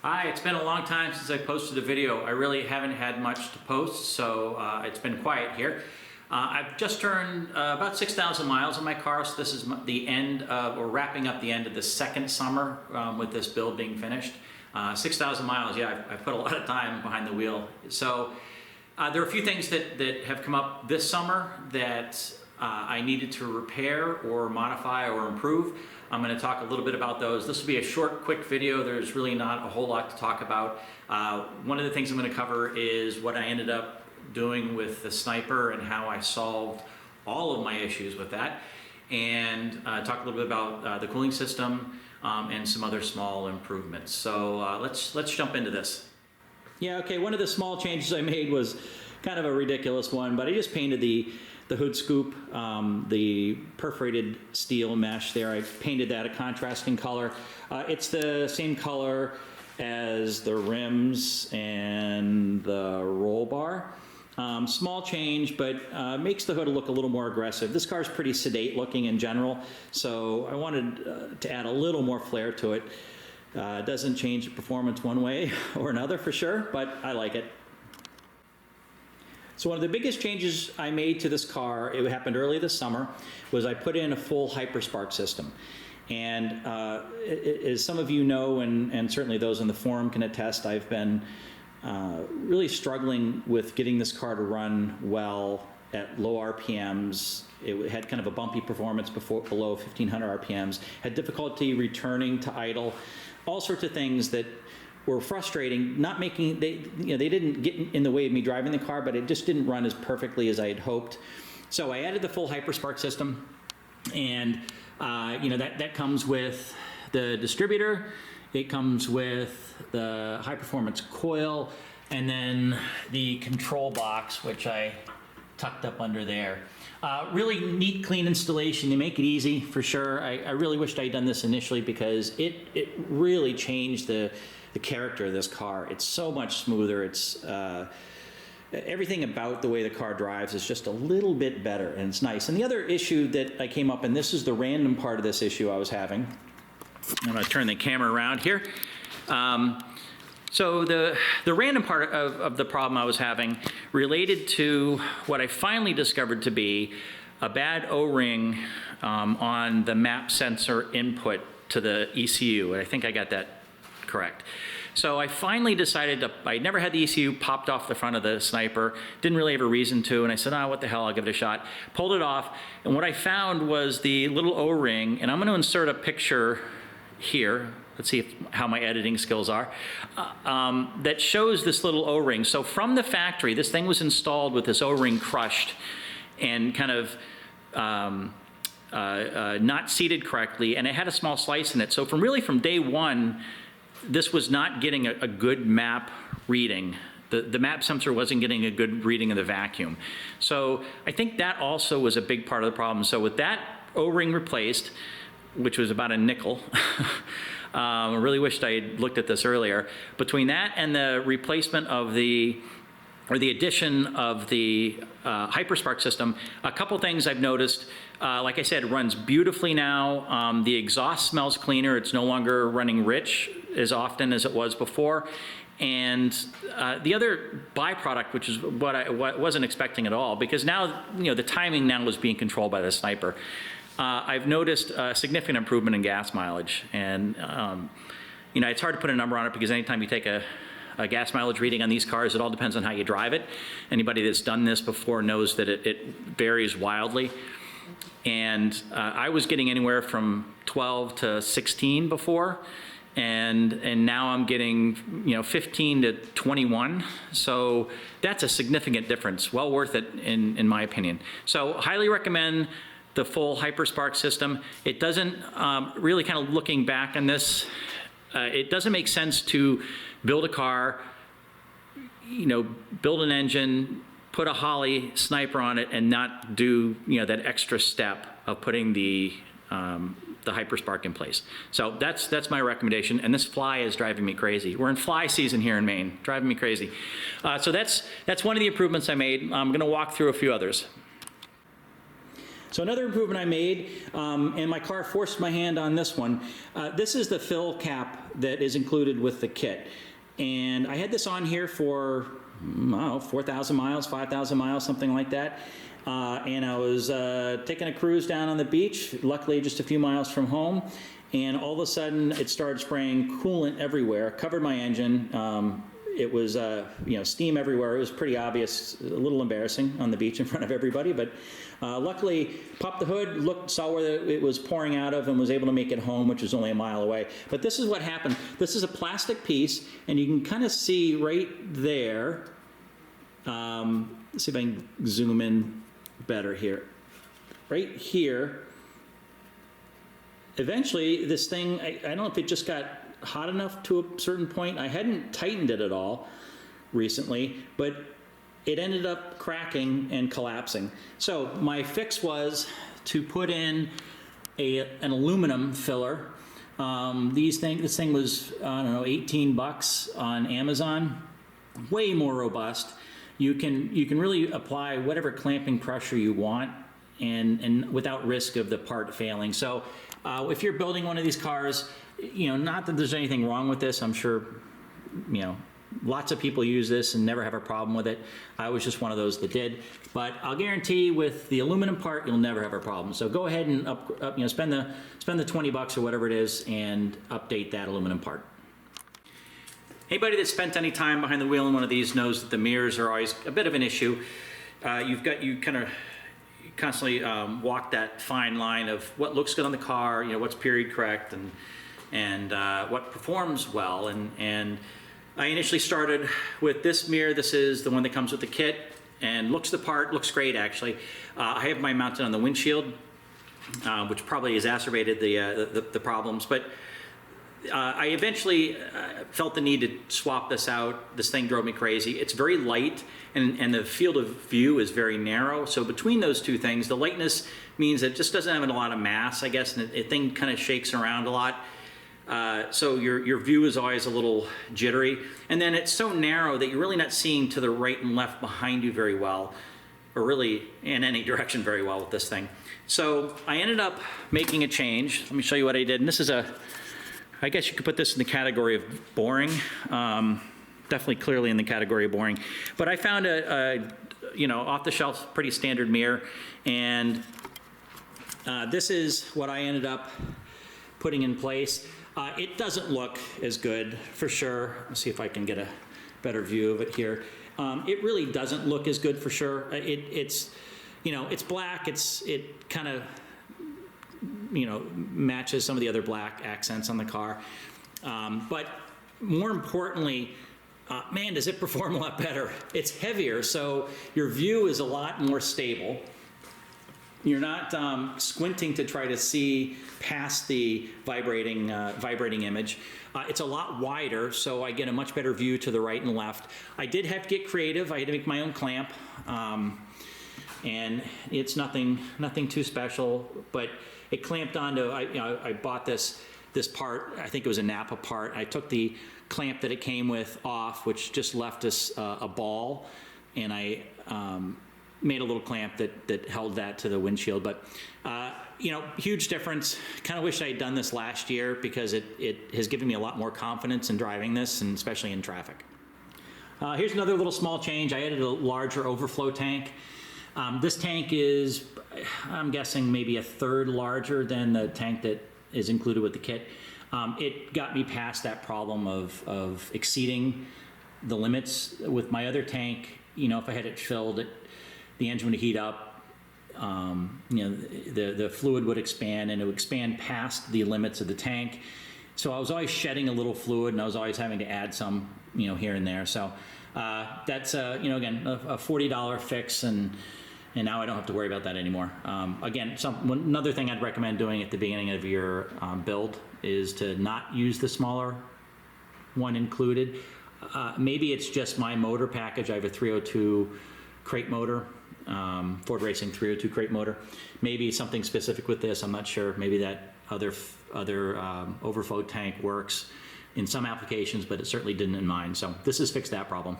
Hi, it's been a long time since I posted a video. I really haven't had much to post, so it's been quiet here. I've just turned about 6,000 miles on my car, so this is the end of, or wrapping up the end of the second summer with this build being finished. 6,000 miles, yeah, I've put a lot of time behind the wheel. So there are a few things that have come up this summer that I needed to repair or modify or improve. I'm going to talk a little bit about those. This will be a short, quick video. There's really not a whole lot to talk about. One of the things I'm going to cover is what I ended up doing with the Sniper and how I solved all of my issues with that, and talk a little bit about the cooling system and some other small improvements. So let's jump into this. Yeah, okay, one of the small changes I made was kind of a ridiculous one, but I just painted the hood scoop, the perforated steel mesh there. I painted that a contrasting color. It's the same color as the rims and the roll bar. Small change, but makes the hood look a little more aggressive. This car is pretty sedate looking in general, so I wanted to add a little more flair to it. It doesn't change the performance one way or another for sure, but I like it. So one of the biggest changes I made to this car, it happened early this summer, was I put in a full Hyperspark system. And as some of you know, and certainly those in the forum can attest, I've been really struggling with getting this car to run well at low RPMs. It had kind of a bumpy performance below 1500 RPMs, had difficulty returning to idle, all sorts of things that were frustrating, they didn't get in the way of me driving the car, but it just didn't run as perfectly as I had hoped. So I added the full Hyperspark system, and that comes with the distributor, it comes with the high performance coil, and then the control box, which I tucked up under there. Really neat, clean installation. They make it easy for sure. I really wished I'd done this initially because it really changed the character of this car. It's so much smoother. It's everything about the way the car drives is just a little bit better, and it's nice. And the other issue that I came up, and this is the random part of this issue I was having. I'm going to turn the camera around here. So the random part of the problem I was having related to what I finally discovered to be a bad O-ring on the map sensor input to the ECU, and I think I got that correct. So I finally decided I'd never had the ECU popped off the front of the Sniper, didn't really have a reason to, and I said, what the hell, I'll give it a shot. Pulled it off, and what I found was the little O-ring, and I'm going to insert a picture here. Let's see how my editing skills are, that shows this little O-ring. So from the factory, this thing was installed with this O-ring crushed and kind of not seated correctly, and it had a small slice in it. So from day one, this was not getting a good map reading. The map sensor wasn't getting a good reading of the vacuum. So I think that also was a big part of the problem. So with that O-ring replaced, which was about a nickel, I really wished I had looked at this earlier. Between that and the replacement of the addition of the Hyperspark system, a couple things I've noticed. Like I said, it runs beautifully now. The exhaust smells cleaner. It's no longer running rich as often as it was before. And the other byproduct, which is what I wasn't expecting at all, because now the timing now was being controlled by the Sniper. I've noticed a significant improvement in gas mileage, and it's hard to put a number on it because anytime you take a gas mileage reading on these cars, it all depends on how you drive it. Anybody that's done this before knows that it varies wildly. And I was getting anywhere from 12 to 16 before, and now I'm getting 15 to 21. So that's a significant difference. Well worth it in my opinion. So highly recommend the full Hyperspark system. It doesn't really, kind of looking back on this, it doesn't make sense to build a car, build an engine, put a Holley Sniper on it, and not do that extra step of putting the Hyperspark in place. So that's my recommendation. And this fly is driving me crazy. We're in fly season here in Maine, driving me crazy. So that's one of the improvements I made. I'm going to walk through a few others. So another improvement I made, and my car forced my hand on this one. This is the fill cap that is included with the kit. And I had this on here for, I don't know, 4,000 miles, 5,000 miles, something like that. And I was taking a cruise down on the beach, luckily just a few miles from home. And all of a sudden it started spraying coolant everywhere, covered my engine. It was, you know, steam everywhere. It was pretty obvious, a little embarrassing on the beach in front of everybody, but luckily popped the hood, looked, saw where it was pouring out of and was able to make it home, which was only a mile away. But this is what happened. This is a plastic piece, and you can kind of see right there. Let's see if I can zoom in better here. Right here. Eventually, this thing, I don't know if it just got hot enough to a certain point. I hadn't tightened it at all recently, but it ended up cracking and collapsing. So my fix was to put in an aluminum filler. This thing was, I don't know, 18 bucks on Amazon. Way more robust. You can really apply whatever clamping pressure you want and without risk of the part failing. So if you're building one of these cars, you know, not that there's anything wrong with this. I'm sure, you know, lots of people use this and never have a problem with it. I was just one of those that did. But I'll guarantee with the aluminum part, you'll never have a problem. So go ahead and you know, spend the 20 bucks or whatever it is and update that aluminum part. Anybody that spent any time behind the wheel in one of these knows that the mirrors are always a bit of an issue. You kind of constantly walk that fine line of what looks good on the car, you know, what's period correct, and what performs well. And I initially started with this mirror. This is the one that comes with the kit and looks the part, looks great actually. I have mine mounted on the windshield, which probably exacerbated the problems, but I eventually felt the need to swap this out. This thing drove me crazy. It's very light, and the field of view is very narrow. So between those two things, the lightness means it just doesn't have a lot of mass, I guess, and the thing kind of shakes around a lot. So your view is always a little jittery. And then it's so narrow that you're really not seeing to the right and left behind you very well, or really in any direction very well with this thing. So I ended up making a change. Let me show you what I did. And this is I guess you could put this in the category of boring. Definitely clearly in the category of boring. But I found a you know, off-the-shelf, pretty standard mirror. And this is what I ended up putting in place. It doesn't look as good, for sure. Let's see if I can get a better view of it here. It really doesn't look as good, for sure. It's, you know, it's black. It kind of, you know, matches some of the other black accents on the car. But more importantly, man, does it perform a lot better. It's heavier, so your view is a lot more stable. You're not squinting to try to see past the vibrating image. It's a lot wider, so I get a much better view to the right and left. I did have to get creative. I had to make my own clamp, and it's nothing too special, but it clamped onto. I bought this part. I think it was a Napa part. I took the clamp that it came with off, which just left us a ball, and I made a little clamp that held that to the windshield. But you know, huge difference. Kind of wish I had done this last year, because it has given me a lot more confidence in driving this, and especially in traffic. Here's another little small change. I added a larger overflow tank. This tank is, I'm guessing, maybe a third larger than the tank that is included with the kit. It got me past that problem of exceeding the limits. With my other tank, you know, if I had it filled, the engine would heat up. You know, the fluid would expand, and it would expand past the limits of the tank. So I was always shedding a little fluid, and I was always having to add some, you know, here and there. So that's you know, again, a $40 fix, and now I don't have to worry about that anymore. Again, another thing I'd recommend doing at the beginning of your build is to not use the smaller one included. Maybe it's just my motor package. I have a 302 crate motor, Ford Racing 302 crate motor. Maybe something specific with this, I'm not sure. Maybe that other overflow tank works in some applications, but it certainly didn't in mine. So this has fixed that problem.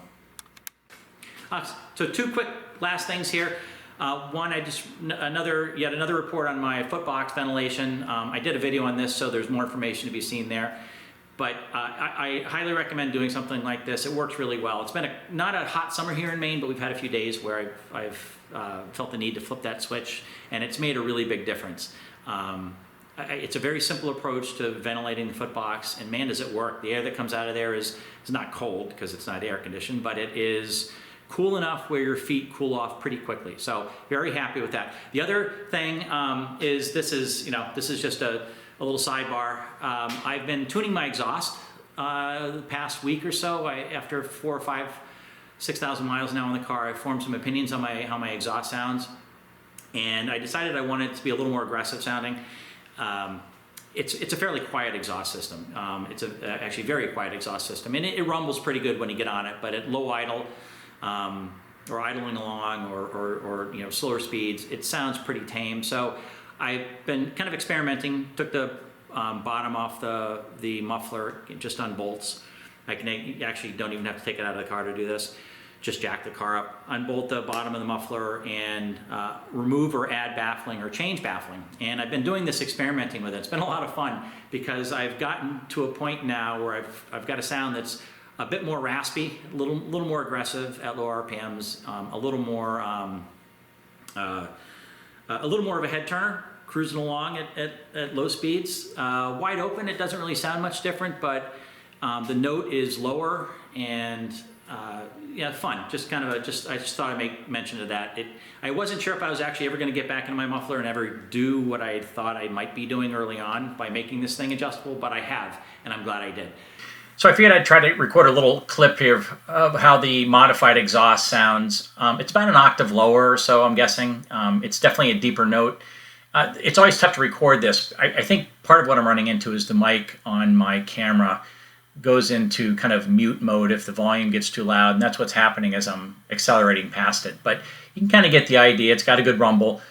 So two quick last things here. One, yet another report on my Footbox Ventilation. I did a video on this, so there's more information to be seen there. But I highly recommend doing something like this. It works really well. It's been not a hot summer here in Maine, but we've had a few days where I've felt the need to flip that switch, and it's made a really big difference. It's a very simple approach to ventilating the Footbox, and man, does it work. The air that comes out of there is not cold because it's not air conditioned, but it is cool enough where your feet cool off pretty quickly. So very happy with that. The other thing is this is just a little sidebar. I've been tuning my exhaust the past week or so. After 4,000 or 5,000, 6,000 miles now in the car, I formed some opinions on how my exhaust sounds, and I decided I wanted it to be a little more aggressive sounding. It's a fairly quiet exhaust system. It's actually very quiet exhaust system, and it rumbles pretty good when you get on it, but at low idle, or idling along, or slower speeds, it sounds pretty tame. So I've been kind of experimenting. Took the bottom off the muffler, just on bolts. You actually don't even have to take it out of the car to do this. Just jack the car up, unbolt the bottom of the muffler, and remove or add baffling or change baffling. And I've been doing this, experimenting with it. It's been a lot of fun because I've gotten to a point now where I've got a sound that's a bit more raspy, a little more aggressive at low RPMs, a little more of a head turner, cruising along at low speeds. Wide open, it doesn't really sound much different, but the note is lower, and yeah, fun. I just thought I'd make mention of that. I wasn't sure if I was actually ever going to get back into my muffler and ever do what I thought I might be doing early on by making this thing adjustable, but I have, and I'm glad I did. So I figured I'd try to record a little clip here of how the modified exhaust sounds. It's about an octave lower or so, I'm guessing. It's definitely a deeper note. It's always tough to record this. I think part of what I'm running into is the mic on my camera goes into kind of mute mode if the volume gets too loud, and that's what's happening as I'm accelerating past it. But you can kind of get the idea. It's got a good rumble.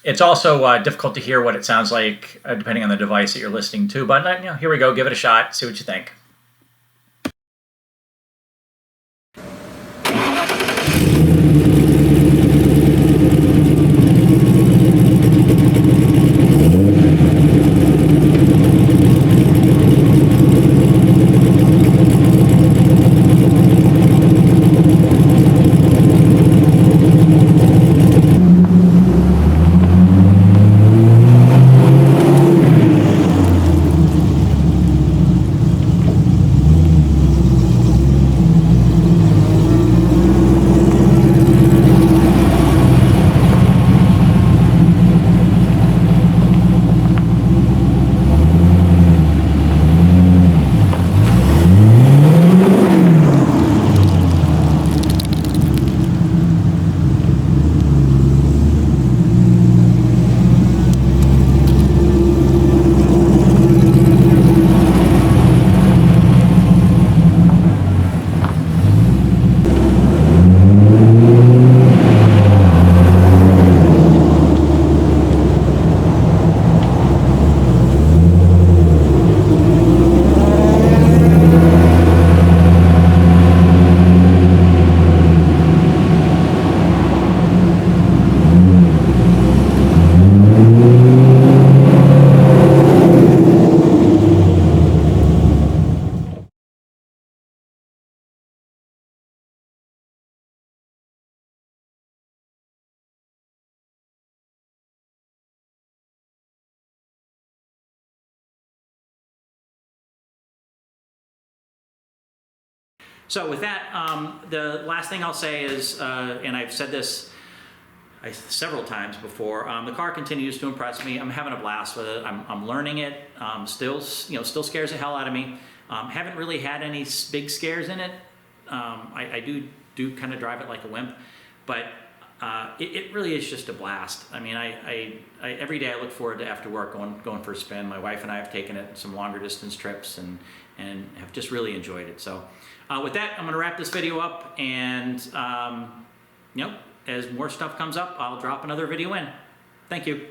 It's also difficult to hear what it sounds like depending on the device that you're listening to. But here we go. Give it a shot. See what you think. So with that, the last thing I'll say is, and I've said this several times before, the car continues to impress me. I'm having a blast with it. I'm learning it. Still scares the hell out of me. Haven't really had any big scares in it. I do kind of drive it like a wimp, but it really is just a blast. I mean, every day I look forward to after work going for a spin. My wife and I have taken it some longer distance trips and have just really enjoyed it. So with that, I'm going to wrap this video up, and as more stuff comes up, I'll drop another video in. Thank you.